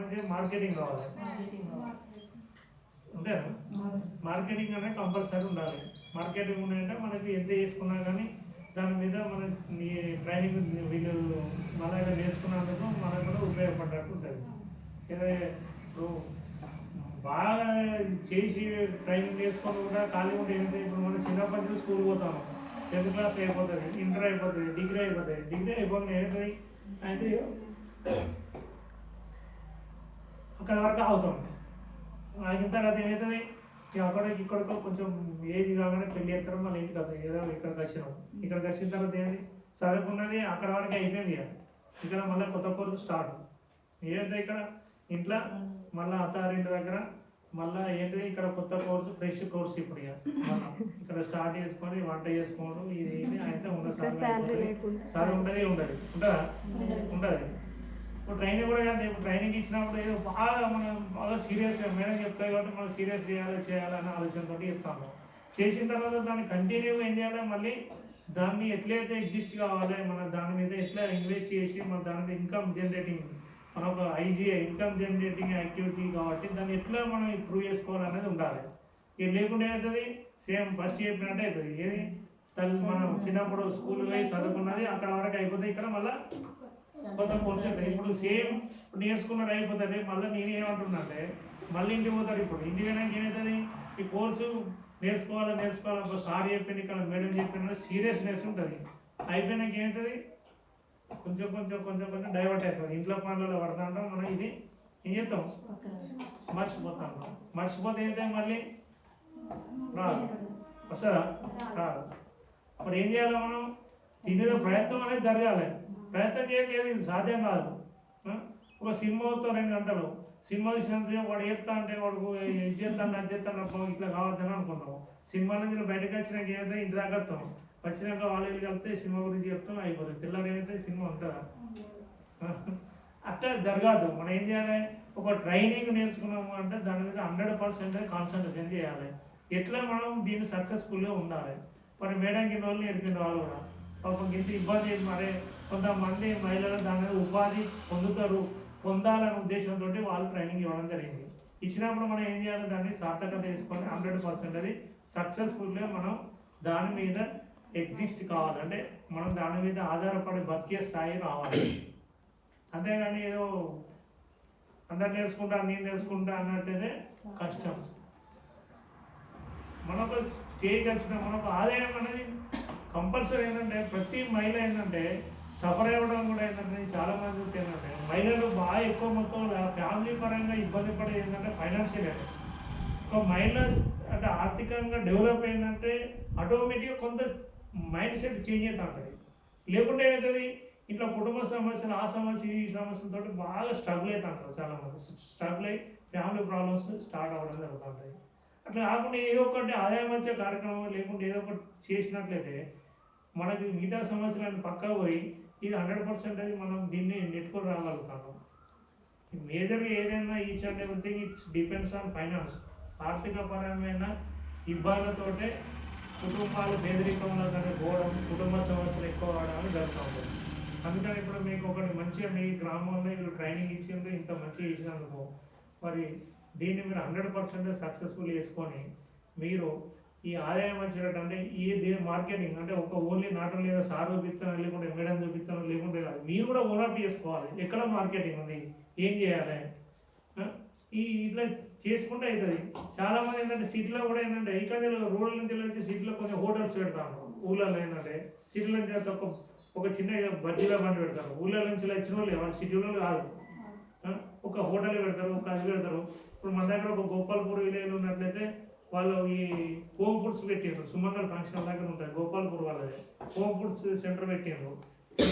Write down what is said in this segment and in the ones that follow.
మనకి మార్కెటింగ్ కావాలి అంతేనా? మార్కెటింగ్ అనేది కంపల్సరీ ఉండాలి. మార్కెటింగ్ ఉన్నాయంటే మనకి ఎంత చేసుకున్నా కానీ దాని మీద మన ట్రైనింగ్ వీళ్ళు మన దగ్గర నేర్చుకున్నందుకు మనకు కూడా ఉపయోగపడ్డట్టు ఉంటుంది. ఇప్పుడు బాగా చేసి ట్రైనింగ్ చేసుకొని కూడా ఖాళీ ఉంటే ఏంటంటే ఇప్పుడు మనం చిన్నప్పటి నుంచి స్కూల్ పోతాము, 10th క్లాస్ అయిపోతుంది, ఇంటర్ అయిపోతుంది, డిగ్రీ అయిపోతుంది. డిగ్రీ అయిపోతుంది ఏమవుతుంది అయితే అక్కడ వరకు అవుతాం. ఆగిన తర్వాత ఏమవుతుంది అక్కడికి ఇక్కడికో కొంచెం ఏజ్ కాగానే పెళ్ళి చేస్తారు, మళ్ళీ ఇంటికి వస్తాయి. ఏదో ఇక్కడికి వచ్చినాం, ఇక్కడికి వచ్చిన తర్వాత ఏంటి చదువుకున్నది అక్కడ వరకు అయిపోయింది. ఇక్కడ మళ్ళీ కొత్త కోర్సు స్టార్ట్ ఏంటంటే ఇక్కడ ఇంట్లో మళ్ళీ అత్తారింటి దగ్గర మళ్ళీ ఏంటిది ఇక్కడ కొత్త కోర్సు, ఫ్రెష్ కోర్సు. ఇప్పుడు ఇక మళ్ళీ ఇక్కడ స్టార్ట్ చేసుకొని వంట చేసుకోవడం ఇది అయితే ఉండదు. సార్ ఉంటుంది ఉండదు ఉంటుందా? ఉంటుంది. ఇప్పుడు ట్రైనింగ్ కూడా కానీ ఇప్పుడు ట్రైనింగ్ ఇచ్చినప్పుడు ఏదో బాగా మనం బాగా సీరియస్గా మేడం చెప్తాయి కాబట్టి మనం సీరియస్ చేయాలనే ఆలోచనతో చెప్తాము. చేసిన తర్వాత దాన్ని కంటిన్యూగా ఏం చేయాలి, మళ్ళీ దాన్ని ఎట్లయితే ఎగ్జిస్ట్ కావాలి, మన దాని మీద ఎట్లా ఇన్వెస్ట్ చేసి మన దాని మీద ఇన్కమ్ జనరేటింగ్, మన ఒక ఐజీఐ ఇన్కమ్ జనరేటింగ్ యాక్టివిటీ కాబట్టి దాన్ని ఎట్లా మనం ఇంప్రూవ్ చేసుకోవాలనేది ఉండాలి. ఇది లేకుండా ఏమవుతుంది, సేమ్ ఫస్ట్ చెప్పినట్టే అవుతుంది. ఏది తల్లి మనం చిన్నప్పుడు స్కూల్ పోయి చదువుకున్నది అక్కడ వరకు అయిపోతుంది. ఇక్కడ మళ్ళీ కొత్త కోర్సు అవుతుంది. ఇప్పుడు సేమ్ నేర్చుకున్నది అయిపోతుంది. మళ్ళీ నేనేమంటున్నానంటే మళ్ళీ ఇంటికి పోతారు. ఇప్పుడు ఇంటికి వెళ్ళడానికి ఏమవుతుంది, ఈ కోర్సు నేర్చుకోవాలి సార్ చెప్పింది ఇక్కడ మేడం చెప్పిన సీరియస్నెస్ ఉంటుంది. అయిపోయినాక ఏమవుతుంది కొంచెం కొంచెం కొంచెం కొంచెం డైవర్ట్ అయిపోతుంది. ఇంట్లో పనులలో పడతా ఉంటాం. మనం ఇది ఏం చేస్తాం మర్చిపోతాం. మర్చిపోతే ఏంటంటే మళ్ళీ రాదు, వస్తుందా? రాదు. అప్పుడు ఏం చేయాలి, మనం దీని మీద ప్రయత్నం అనేది జరగాలి. ప్రయత్నం చేయలేదు ఇది సాధ్యం కాదు. ఒక సినిమాతో 2 గంటలు సినిమా చూసినంత వాడు చెప్తా అంటే వాడు ఇది చేస్తాను అది చేస్తాను ఇట్లా కావద్దని అనుకున్నాము. సినిమా నుంచి బయటకు వచ్చినాక ఏమైతే ఇంటి దాకా వస్తాం, వచ్చినాక వాళ్ళు వెళ్ళి కలిపితే సినిమా గురించి చెప్తాం అయిపోతుంది. పిల్లలు ఏమైతే సినిమా ఉంటుందా? అట్లా జరగదు. మనం ఏం చేయాలి, ఒక ట్రైనింగ్ నేర్చుకున్నాము అంటే దాని మీద 100% కాన్సన్ట్రేషన్ చేయాలి. ఎట్లా మనం దీన్ని సక్సెస్ఫుల్గా ఉండాలి. మరి మేడంకి రోజులు నేర్పిన వాళ్ళు కూడా పాపం ఇంత ఇబ్బంది మరి కొంతమంది మహిళలు దాని మీద ఉపాధి పొందాలనే ఉద్దేశంతో వాళ్ళు ట్రైనింగ్ ఇవ్వడం జరిగింది. ఇచ్చినప్పుడు మనం ఏం చేయాలి, దాన్ని సార్థకత చేసుకొని 100% అది సక్సెస్ఫుల్గా మనం దాని మీద ఎగ్జిస్ట్ కావాలి. అంటే మనం దాని మీద ఆధారపడి బతికే స్థాయి రావాలి. అంతేగాని ఏదో అందరు నేర్చుకుంటా నేను నేర్చుకుంటా అన్నట్టయితే కష్టం. మనకు స్టేజ్ వచ్చిన మనకు ఆదాయం అనేది కంపల్సరీ ఏంటంటే ప్రతి మహిళ ఏంటంటే సఫర్ అవ్వడం కూడా ఏంటంటే చాలామంది ఏంటంటే మహిళలు బాగా ఎక్కువ మొత్తంలో ఫ్యామిలీ పరంగా ఇబ్బంది పడేది ఏంటంటే ఫైనాన్షియల్. ఒక మహిళ అంటే ఆర్థికంగా డెవలప్ అయిందంటే ఆటోమేటిక్గా కొంత మైండ్ సెట్ చేంజ్ అవుతూ ఉంటుంది. లేకుంటే ఏమవుతుంది, ఇంట్లో కుటుంబ సమస్యలు ఆ సమస్య ఈ సమస్యలతో బాగా స్ట్రగుల్ అవుతూ ఉంటారు. చాలామంది స్ట్రగుల్ అయ్యి ఫ్యామిలీ ప్రాబ్లమ్స్ స్టార్ట్ అవ్వడం జరుగుతుంటాయి. అట్లా కాకుండా ఏదో ఒకటి ఆదాయం వచ్చే కార్యక్రమం లేకుంటే ఏదో ఒకటి చేసినట్లయితే మనకి మిగతా సమస్యలను పక్కా పోయి ఇది 100% అది మనం దీన్ని నెట్టుకొని రాగలుగుతాము. మేజర్గా ఏదైనా each and everything it's depends on finance. ఆర్థిక పరమైన ఇబ్బందులతోటే కుటుంబాలు పేదరికంలో కానీ పోవడం, కుటుంబ సమస్యలు ఎక్కువ అవడం జరుగుతూ ఉంటుంది. అందుకని ఇప్పుడు మీకు ఒకటి మంచిగా మీ గ్రామంలో మీరు ట్రైనింగ్ ఇచ్చిండ్రు, ఇంత మంచిగా ఇచ్చినందుకు మరి దీన్ని మీరు 100% సక్సెస్ఫుల్ చేసుకొని మీరు ఈ ఆదాయం వచ్చినట్టు అంటే మార్కెటింగ్ అంటే ఒక ఓన్లీ నాటు లేదా సార్ చూపిస్తాను లేకుంటే మేడం చూపిస్తాను లేకుంటే కాదు, మీరు కూడా ఓనప్ చేసుకోవాలి. ఎక్కడ మార్కెటింగ్ ఉంది, ఏం చేయాలి, ఇట్లా చేసుకుంటే అవుతుంది. చాలామంది ఏంటంటే సిటీలో కూడా ఏంటంటే ఇక్కడ రూరల్ నుంచి వచ్చి సిటీలో కొంచెం హోటల్స్ పెడతాను. ఊళ్ళలో ఏంటంటే సిటీలో నుంచి ఒక చిన్న బజ్జీల బండి పెడతారు. ఊళ్ళో నుంచి వచ్చిన వాళ్ళు వాళ్ళు సిటీలో కాదు, ఒక హోటల్ పెడతారు, ఒక అది పెడతారు. ఇప్పుడు మన దగ్గర ఒక గోపాల్పూర్ విలేజ్ ఉన్నట్లయితే వాళ్ళు ఈ హోమ్ ఫుడ్స్ పెట్టారు. సుమంగల్ ఫంక్షన్ దగ్గర ఉంటాయి గోపాల్పూర్ వాళ్ళది హోమ్ ఫుడ్స్ సెంటర్ పెట్టారు.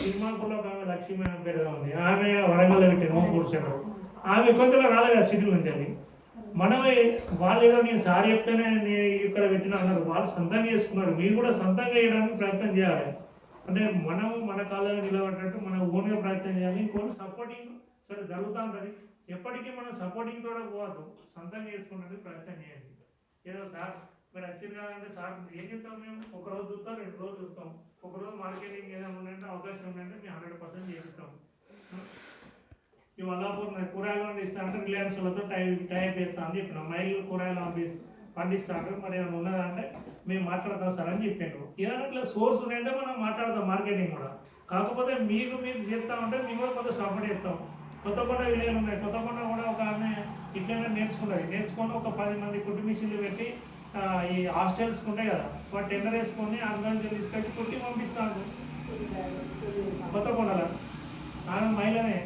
తిరుమలపూర్లో ఒక ఆమె లక్ష్మీ పెడదా ఉంది, ఆమె వరంగల్లో పెట్టారు హోమ్ ఫుడ్ సెంటర్. ఆమె కొంతలో రాలేదు ఆ సిటీ నుంచి. అది మనమే వాళ్ళు ఏదో నేను సార్ చెప్తేనే నేను ఇక్కడ పెట్టినా అన్నారు, వాళ్ళు సొంతంగా చేసుకున్నారు. మీరు కూడా సొంతంగా చేయడానికి ప్రయత్నం చేయాలి. అంటే మనం మన కాళ్ళలో నిలబడినట్టు మనం ఓన్గా ప్రయత్నం చేయాలి. ఇంకోటి సపోర్టింగ్ సరే జరుగుతూ ఉంటుంది. ఎప్పటికీ మనం సపోర్టింగ్ కూడా పోవద్దు, సొంతంగా చేసుకున్నట్టు ప్రయత్నం చేయండి. ఏదో సార్ మీరు వచ్చింది కాదంటే సార్ ఏం చెప్తాం, మేము ఒక రోజు చూస్తాం, 2 రోజులు చూస్తాం, ఒకరోజు మార్కెటింగ్ ఏదైనా ఉందంటే అవకాశం ఉందంటే మేము 100% చేపిస్తాం. ఈ వల్లాపూర్ కూరగాయలు పండిస్తా అంటే రిలయన్స్ వాళ్ళతో టైప్ చేస్తా అని చెప్పిన మైలు కూరగాయలు పండిస్తాడు మరి ఏమైనా ఉన్నదంటే మేము మాట్లాడతాం సార్ అని చెప్పాను. ఏదైనా ఇట్లా సోర్స్ ఉన్నాయంటే మనం మాట్లాడతాం మార్కెటింగ్ కూడా. కాకపోతే మీరు చేస్తా ఉంటే మేము కూడా కొంత సపోర్ట్ చేస్తాం. కొత్తకొండ విలేజ్లు ఉన్నాయి, కొత్తకొండ కూడా ఒక ఆమె ఇట్లనే నేర్చుకొని ఒక 10 మంది కుట్టు మిషన్లు పెట్టి ఈ హాస్టల్స్ ఉంటాయి కదా వాటి టెండర్ వేసుకొని అందరికీ తీసుకొచ్చి కుట్టి పంపిస్తాను కొత్తకొండలో. ఆమె మహిళనే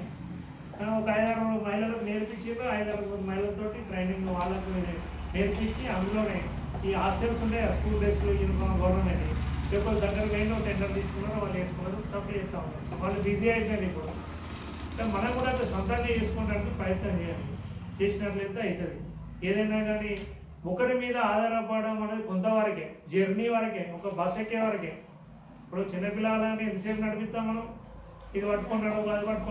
ఒక 5-6 మహిళలకు నేర్పించారు. 5-6 మహిళలతోటి ట్రైనింగ్ వాళ్ళకు నేర్పించి అందులోనే ఈ హాస్టల్స్ ఉంటే స్కూల్ డ్రెస్లు యూనిఫామ్ గవర్నమెంట్ లేకపోతే దగ్గరకు అయినా టెండర్ తీసుకున్నారు, వాళ్ళు వేసుకున్నారు, సప్లై చేస్తూ ఉన్నారు. వాళ్ళు బిజీ అయిపోయింది ఇప్పుడు. మనం కూడా సొంతంగా చేసుకోవడానికి ప్రయత్నం చేయాలి. చేసినట్లయితే అవుతుంది. ఏదైనా కానీ ఒకరి మీద ఆధారపడడం అనేది కొంతవరకే, జర్నీ వరకే, ఒక బస్ ఎక్కే వరకే. ఇప్పుడు చిన్నపిల్లలని ఎంతసేపు నడిపిస్తాం మనం, ఇది పట్టుకుంటాడు అది పట్టుకుంటాడు.